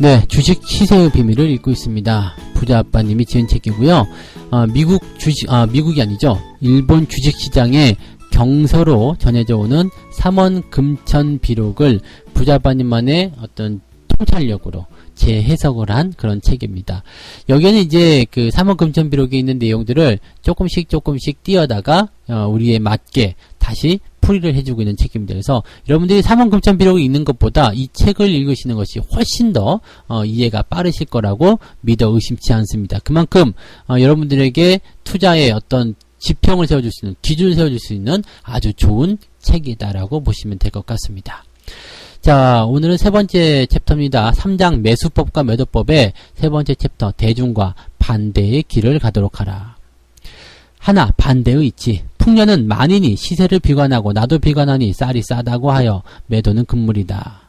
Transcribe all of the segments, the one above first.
네, 주식 시세의 비밀을 읽고 있습니다. 부자 아빠님이 지은 책이고요. 미국이 아니죠. 일본 주식시장의 경서로 전해져 오는 삼원 금천 비록을 부자 아빠님만의 어떤 통찰력으로 재해석을 한 그런 책입니다. 여기에는 이제 그 삼원 금천 비록에 있는 내용들을 조금씩 띄어다가 우리에 맞게 다시 풀이를 해주고 있는 책입니다. 그래서 여러분들이 삼원 금천 비록을 읽는 것보다 이 책을 읽으시는 것이 훨씬 더 이해가 빠르실 거라고 믿어 의심치 않습니다. 그만큼 여러분들에게 투자의 어떤 지평을 세워줄 수 있는, 기준을 세워줄 수 있는 아주 좋은 책이다라고 보시면 될 것 같습니다. 자, 오늘은 세 번째 챕터입니다. 3장 매수법과 매도법의 세 번째 챕터, 대중과 반대의 길을 가도록 하라. 하나, 반대의 이치. 풍년은 만인이 시세를 비관하고 나도 비관하니 쌀이 싸다고 하여 매도는 금물이다.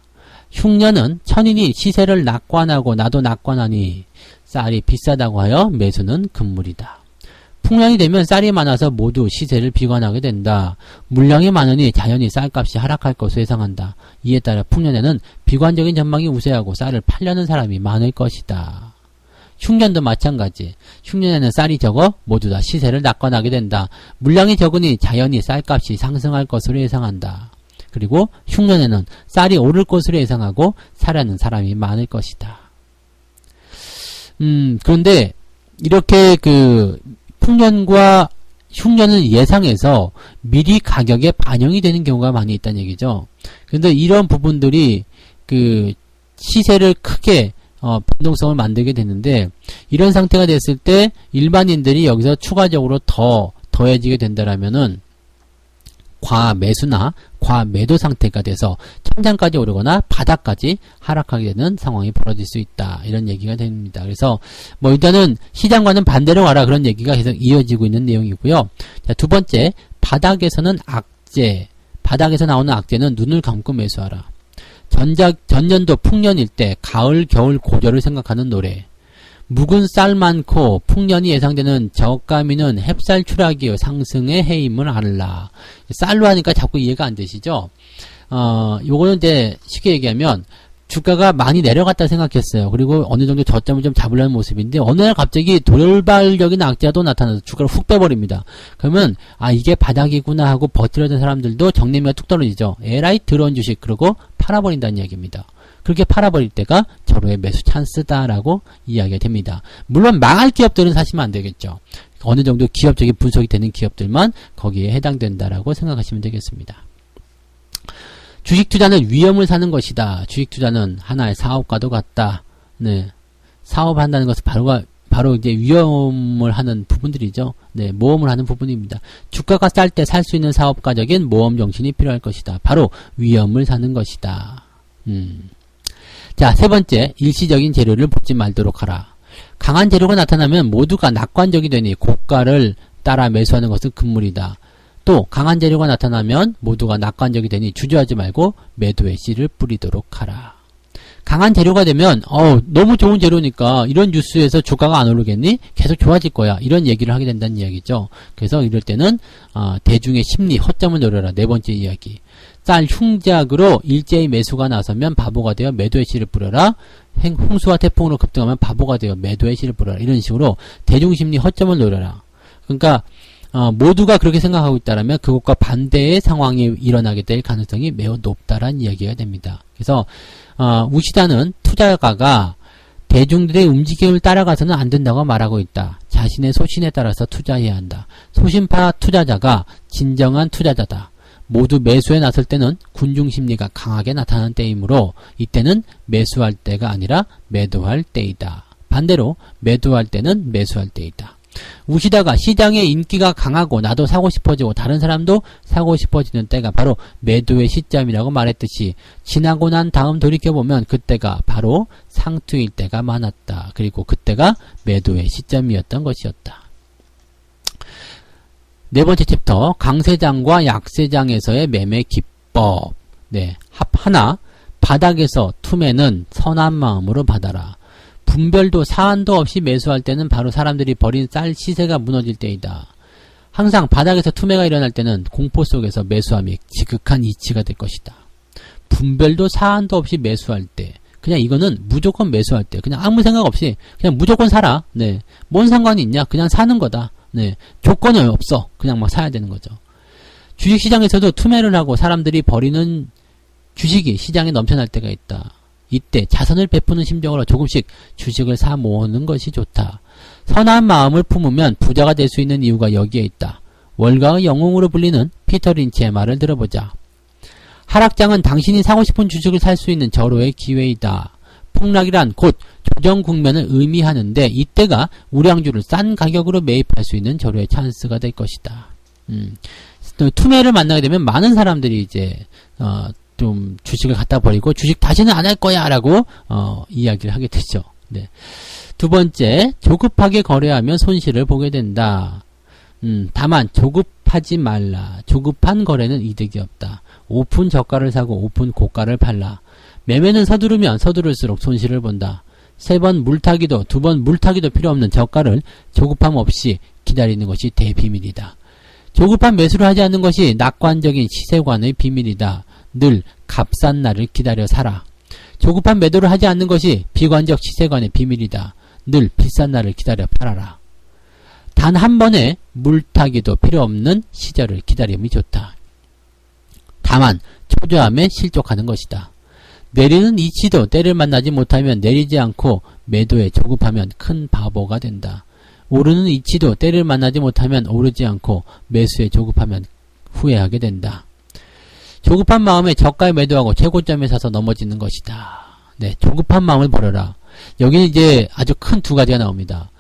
흉년은 천인이 시세를 낙관하고 나도 낙관하니 쌀이 비싸다고 하여 매수는 금물이다. 풍년이 되면 쌀이 많아서 모두 시세를 비관하게 된다. 물량이 많으니 자연히 쌀값이 하락할 것으로 예상한다. 이에 따라 풍년에는 비관적인 전망이 우세하고 쌀을 팔려는 사람이 많을 것이다. 흉년도 마찬가지. 흉년에는 쌀이 적어 모두 다 시세를 낙관하게 된다. 물량이 적으니 자연히 쌀값이 상승할 것으로 예상한다. 그리고 흉년에는 쌀이 오를 것으로 예상하고 사려는 사람이 많을 것이다. 그런데 이렇게 풍년과 흉년을 예상해서 미리 가격에 반영이 되는 경우가 많이 있다는 얘기죠. 그런데 이런 부분들이 시세를 크게 변동성을 만들게 되는데, 이런 상태가 됐을 때 일반인들이 여기서 추가적으로 더해지게 된다라면은 과매수나 과매도 상태가 돼서 천장까지 오르거나 바닥까지 하락하게 되는 상황이 벌어질 수 있다. 이런 얘기가 됩니다. 그래서 일단은 시장과는 반대로 가라, 그런 얘기가 계속 이어지고 있는 내용이고요. 자, 두 번째, 바닥에서는 악재. 바닥에서 나오는 악재는 눈을 감고 매수하라. 전년도 풍년일 때 가을 겨울 고저를 생각하는 노래. 묵은 쌀 많고 풍년이 예상되는 저가미는 햅쌀 추락이요 상승의 해임을 알라. 쌀로 하니까 자꾸 이해가 안 되시죠? 요거는 이제 쉽게 얘기하면 주가가 많이 내려갔다 생각했어요. 그리고 어느 정도 저점을 좀 잡으려는 모습인데 어느 날 갑자기 돌발적인 악재가 또 나타나서 주가를 훅 빼버립니다. 그러면 이게 바닥이구나 하고 버티려던 사람들도 정리미가 뚝 떨어지죠. 에라이 들어온 주식, 그러고 팔아버린다는 이야기입니다. 그렇게 팔아버릴 때가 절호의 매수 찬스다라고 이야기가 됩니다. 물론 망할 기업들은 사시면 안 되겠죠. 어느 정도 기업적인 분석이 되는 기업들만 거기에 해당된다라고 생각하시면 되겠습니다. 주식 투자는 위험을 사는 것이다. 주식 투자는 하나의 사업과도 같다. 네. 사업한다는 것은 바로 이제 위험을 하는 부분들이죠. 네. 모험을 하는 부분입니다. 주가가 쌀 때 살 수 있는 사업가적인 모험 정신이 필요할 것이다. 바로 위험을 사는 것이다. 자, 세 번째, 일시적인 재료를 보지 말도록 하라. 강한 재료가 나타나면 모두가 낙관적이 되니 고가를 따라 매수하는 것은 금물이다. 또 강한 재료가 나타나면 모두가 낙관적이 되니 주저하지 말고 매도의 씨를 뿌리도록 하라. 강한 재료가 되면 너무 좋은 재료니까 이런 뉴스에서 주가가 안 오르겠니? 계속 좋아질 거야. 이런 얘기를 하게 된다는 이야기죠. 그래서 이럴 때는 대중의 심리, 허점을 노려라. 네 번째 이야기. 쌀 흉작으로 일제히 매수가 나서면 바보가 되어 매도의 씨를 뿌려라. 홍수와 태풍으로 급등하면 바보가 되어 매도의 씨를 뿌려라. 이런 식으로 대중심리 허점을 노려라. 그러니까 모두가 그렇게 생각하고 있다면 그것과 반대의 상황이 일어나게 될 가능성이 매우 높다라는 이야기가 됩니다. 그래서 우시다는 투자가가 대중들의 움직임을 따라가서는 안 된다고 말하고 있다. 자신의 소신에 따라서 투자해야 한다. 소신파 투자자가 진정한 투자자다. 모두 매수에 나설 때는 군중심리가 강하게 나타나는 때이므로 이때는 매수할 때가 아니라 매도할 때이다. 반대로 매도할 때는 매수할 때이다. 우시다가 시장의 인기가 강하고 나도 사고 싶어지고 다른 사람도 사고 싶어지는 때가 바로 매도의 시점이라고 말했듯이 지나고 난 다음 돌이켜보면 그때가 바로 상투일 때가 많았다. 그리고 그때가 매도의 시점이었던 것이었다. 네 번째 챕터, 강세장과 약세장에서의 매매 기법. 네, 하나, 바닥에서 투매는 선한 마음으로 받아라. 분별도 사안도 없이 매수할 때는 바로 사람들이 버린 쌀 시세가 무너질 때이다. 항상 바닥에서 투매가 일어날 때는 공포 속에서 매수함이 지극한 이치가 될 것이다. 분별도 사안도 없이 매수할 때, 그냥 이거는 무조건 매수할 때 그냥 아무 생각 없이 그냥 무조건 사라. 네. 뭔 상관이 있냐? 그냥 사는 거다. 네. 조건이 없어. 그냥 막 사야 되는 거죠. 주식시장에서도 투매를 하고 사람들이 버리는 주식이 시장에 넘쳐날 때가 있다. 이때 자선을 베푸는 심정으로 조금씩 주식을 사 모으는 것이 좋다. 선한 마음을 품으면 부자가 될 수 있는 이유가 여기에 있다. 월가의 영웅으로 불리는 피터 린치의 말을 들어보자. 하락장은 당신이 사고 싶은 주식을 살 수 있는 절호의 기회이다. 폭락이란 곧 조정 국면을 의미하는데 이때가 우량주를 싼 가격으로 매입할 수 있는 절호의 찬스가 될 것이다. 투매를 만나게 되면 많은 사람들이 이제 좀 주식을 갖다 버리고 주식 다시는 안 할 거야 라고 이야기를 하게 되죠. 네. 두 번째, 조급하게 거래하면 손실을 보게 된다. 다만 조급하지 말라. 조급한 거래는 이득이 없다. 오픈 저가를 사고 오픈 고가를 팔라. 매매는 서두르면 서두를수록 손실을 본다. 3번 물타기도 2번 물타기도 필요 없는 저가를 조급함 없이 기다리는 것이 대비밀이다. 조급한 매수를 하지 않는 것이 낙관적인 시세관의 비밀이다. 늘 값싼 날을 기다려 사라. 조급한 매도를 하지 않는 것이 비관적 시세관의 비밀이다. 늘 비싼 날을 기다려 팔아라. 단 한 번의 물타기도 필요 없는 시절을 기다림이 좋다. 다만 초조함에 실족하는 것이다. 내리는 이치도 때를 만나지 못하면 내리지 않고 매도에 조급하면 큰 바보가 된다. 오르는 이치도 때를 만나지 못하면 오르지 않고 매수에 조급하면 후회하게 된다. 조급한 마음에 저가에 매도하고 최고점에 사서 넘어지는 것이다. 네, 조급한 마음을 버려라. 여기는 이제 아주 큰 두 가지가 나옵니다.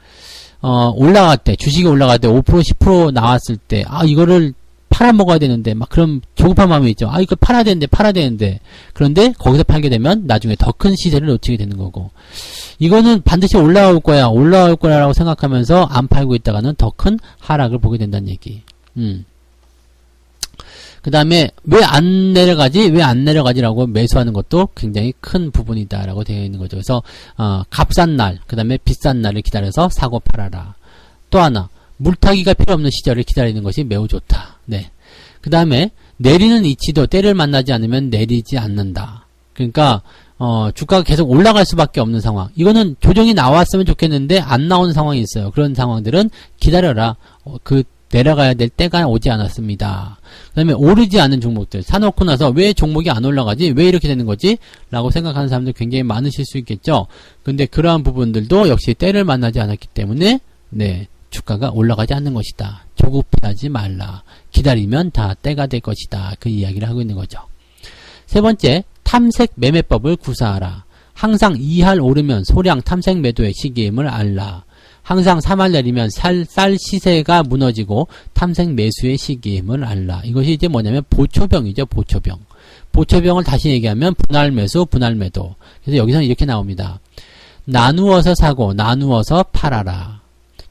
올라갈 때, 주식이 올라갈 때 5%, 10% 나왔을 때, 이거를 팔아먹어야 되는데, 막 그런 조급한 마음이 있죠. 이거 팔아야 되는데. 그런데 거기서 팔게 되면 나중에 더 큰 시세를 놓치게 되는 거고. 이거는 반드시 올라올 거야라고 생각하면서 안 팔고 있다가는 더 큰 하락을 보게 된다는 얘기. 그 다음에 왜 안 내려가지라고 매수하는 것도 굉장히 큰 부분이다라고 되어 있는 거죠. 그래서 값싼 날, 그 다음에 비싼 날을 기다려서 사고 팔아라. 또 하나, 물타기가 필요 없는 시절을 기다리는 것이 매우 좋다. 네. 그 다음에 내리는 이치도 때를 만나지 않으면 내리지 않는다. 그러니까 주가가 계속 올라갈 수밖에 없는 상황. 이거는 조정이 나왔으면 좋겠는데 안 나오는 상황이 있어요. 그런 상황들은 기다려라. 내려가야 될 때가 오지 않았습니다. 그 다음에 오르지 않은 종목들 사놓고 나서 왜 종목이 안 올라가지? 왜 이렇게 되는 거지? 라고 생각하는 사람들 굉장히 많으실 수 있겠죠. 근데 그러한 부분들도 역시 때를 만나지 않았기 때문에 네, 주가가 올라가지 않는 것이다. 조급해하지 말라. 기다리면 다 때가 될 것이다. 그 이야기를 하고 있는 거죠. 세 번째, 탐색 매매법을 구사하라. 항상 2할 오르면 소량 탐색 매도의 시기임을 알라. 항상 3할 내리면 쌀 시세가 무너지고 탐색 매수의 시기임을 알라. 이것이 이제 뭐냐면 보초병이죠. 보초병. 보초병을 다시 얘기하면 분할 매수, 분할 매도. 그래서 여기서는 이렇게 나옵니다. 나누어서 사고 나누어서 팔아라.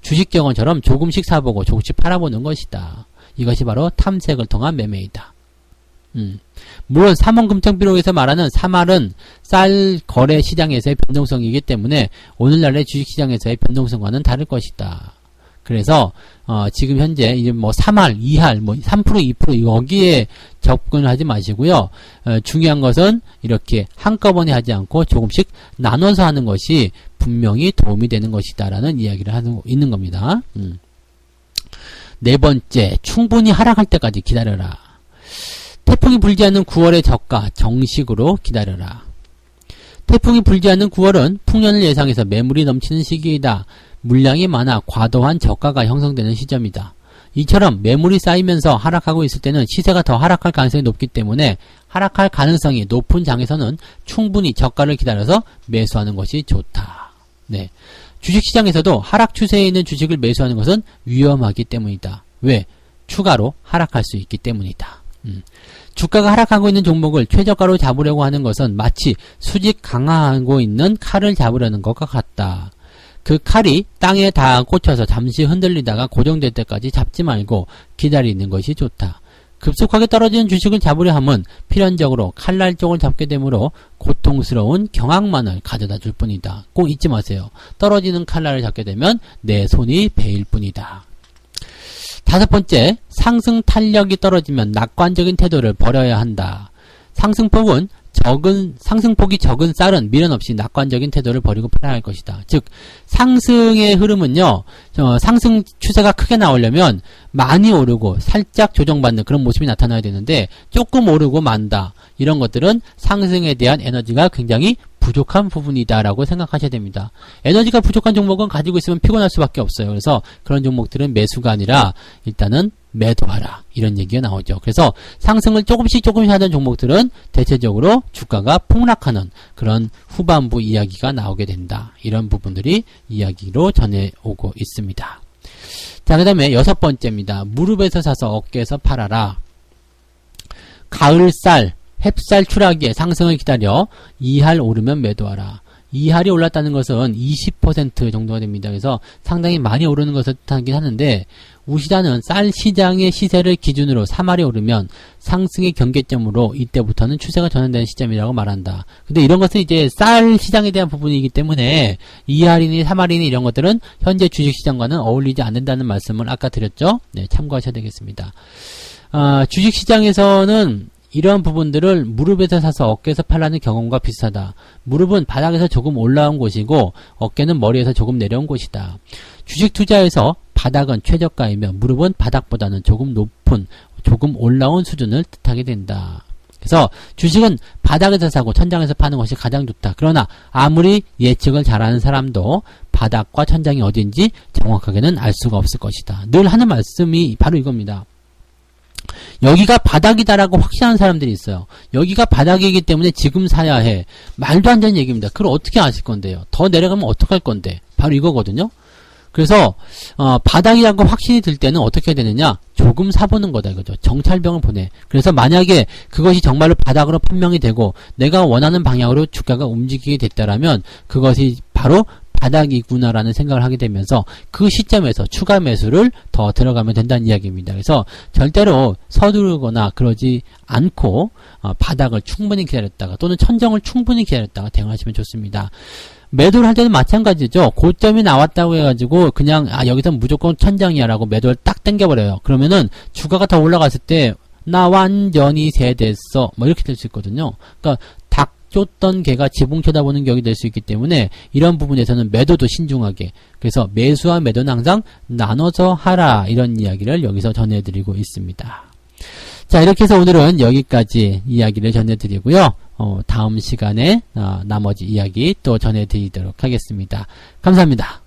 주식 경험처럼 조금씩 사보고 조금씩 팔아보는 것이다. 이것이 바로 탐색을 통한 매매이다. 물론 삼원금통비록에서 말하는 3할은 쌀 거래 시장에서의 변동성이기 때문에 오늘날의 주식시장에서의 변동성과는 다를 것이다. 그래서 지금 현재 이제 뭐 3할, 2할, 뭐 3%, 2% 여기에 접근을 하지 마시고요. 중요한 것은 이렇게 한꺼번에 하지 않고 조금씩 나눠서 하는 것이 분명히 도움이 되는 것이다라는 이야기를 하고 있는 겁니다. 네 번째, 충분히 하락할 때까지 기다려라. 태풍이 불지 않는 9월의 저가 정식으로 기다려라. 태풍이 불지 않는 9월은 풍년을 예상해서 매물이 넘치는 시기이다. 물량이 많아 과도한 저가가 형성되는 시점이다. 이처럼 매물이 쌓이면서 하락하고 있을 때는 시세가 더 하락할 가능성이 높기 때문에 하락할 가능성이 높은 장에서는 충분히 저가를 기다려서 매수하는 것이 좋다. 네. 주식시장에서도 하락 추세에 있는 주식을 매수하는 것은 위험하기 때문이다. 왜? 추가로 하락할 수 있기 때문이다. 주가가 하락하고 있는 종목을 최저가로 잡으려고 하는 것은 마치 수직 강화하고 있는 칼을 잡으려는 것과 같다. 그 칼이 땅에 다 꽂혀서 잠시 흔들리다가 고정될 때까지 잡지 말고 기다리는 것이 좋다. 급속하게 떨어지는 주식을 잡으려 하면 필연적으로 칼날 쪽을 잡게 되므로 고통스러운 경악만을 가져다 줄 뿐이다. 꼭 잊지 마세요. 떨어지는 칼날을 잡게 되면 내 손이 베일 뿐이다. 다섯 번째, 상승 탄력이 떨어지면 낙관적인 태도를 버려야 한다. 상승폭은 상승폭이 적은 쌀은 미련 없이 낙관적인 태도를 버리고 팔아야 할 것이다. 즉, 상승의 흐름은요, 상승 추세가 크게 나오려면 많이 오르고 살짝 조정받는 그런 모습이 나타나야 되는데, 조금 오르고 만다. 이런 것들은 상승에 대한 에너지가 굉장히 부족한 부분이다라고 생각하셔야 됩니다. 에너지가 부족한 종목은 가지고 있으면 피곤할 수밖에 없어요. 그래서 그런 종목들은 매수가 아니라 일단은 매도하라. 이런 얘기가 나오죠. 그래서 상승을 조금씩 하던 종목들은 대체적으로 주가가 폭락하는 그런 후반부 이야기가 나오게 된다. 이런 부분들이 이야기로 전해오고 있습니다. 자, 그 다음에 6번째입니다. 무릎에서 사서 어깨에서 팔아라. 가을쌀, 햅쌀 추락기에 상승을 기다려 2할 오르면 매도하라. 2할이 올랐다는 것은 20% 정도가 됩니다. 그래서 상당히 많이 오르는 것을 뜻하긴 하는데, 우시다는 쌀 시장의 시세를 기준으로 3할이 오르면 상승의 경계점으로 이때부터는 추세가 전환되는 시점이라고 말한다. 근데 이런 것은 이제 쌀 시장에 대한 부분이기 때문에 2할이니 3할이니 이런 것들은 현재 주식시장과는 어울리지 않는다는 말씀을 아까 드렸죠. 네, 참고하셔야 되겠습니다. 주식시장에서는 이러한 부분들을 무릎에서 사서 어깨에서 팔라는 경험과 비슷하다. 무릎은 바닥에서 조금 올라온 곳이고 어깨는 머리에서 조금 내려온 곳이다. 주식 투자에서 바닥은 최저가이며 무릎은 바닥보다는 조금 높은, 조금 올라온 수준을 뜻하게 된다. 그래서 주식은 바닥에서 사고 천장에서 파는 것이 가장 좋다. 그러나 아무리 예측을 잘하는 사람도 바닥과 천장이 어딘지 정확하게는 알 수가 없을 것이다. 늘 하는 말씀이 바로 이겁니다. 여기가 바닥이다라고 확신하는 사람들이 있어요. 여기가 바닥이기 때문에 지금 사야 해. 말도 안 되는 얘기입니다. 그걸 어떻게 아실 건데요? 더 내려가면 어떡할 건데? 바로 이거거든요. 그래서 바닥이라고 확신이 들 때는 어떻게 해야 되느냐? 조금 사보는 거다 이거죠. 정찰병을 보내. 그래서 만약에 그것이 정말로 바닥으로 판명이 되고 내가 원하는 방향으로 주가가 움직이게 됐다라면 그것이 바로 바닥이구나라는 생각을 하게 되면서 그 시점에서 추가 매수를 더 들어가면 된다는 이야기입니다. 그래서 절대로 서두르거나 그러지 않고 바닥을 충분히 기다렸다가 또는 천정을 충분히 기다렸다가 대응하시면 좋습니다. 매도를 할 때는 마찬가지죠. 고점이 나왔다고 해가지고 그냥 여기서 무조건 천장이야 라고 매도를 딱 당겨버려요. 그러면은 주가가 더 올라갔을 때 나 완전히 세됐어 뭐 이렇게 될 수 있거든요. 그러니까 쫓던 개가 지붕 쳐다보는 격이 될 수 있기 때문에 이런 부분에서는 매도도 신중하게, 그래서 매수와 매도는 항상 나눠서 하라, 이런 이야기를 여기서 전해드리고 있습니다. 자, 이렇게 해서 오늘은 여기까지 이야기를 전해드리고요. 다음 시간에 나머지 이야기 또 전해드리도록 하겠습니다. 감사합니다.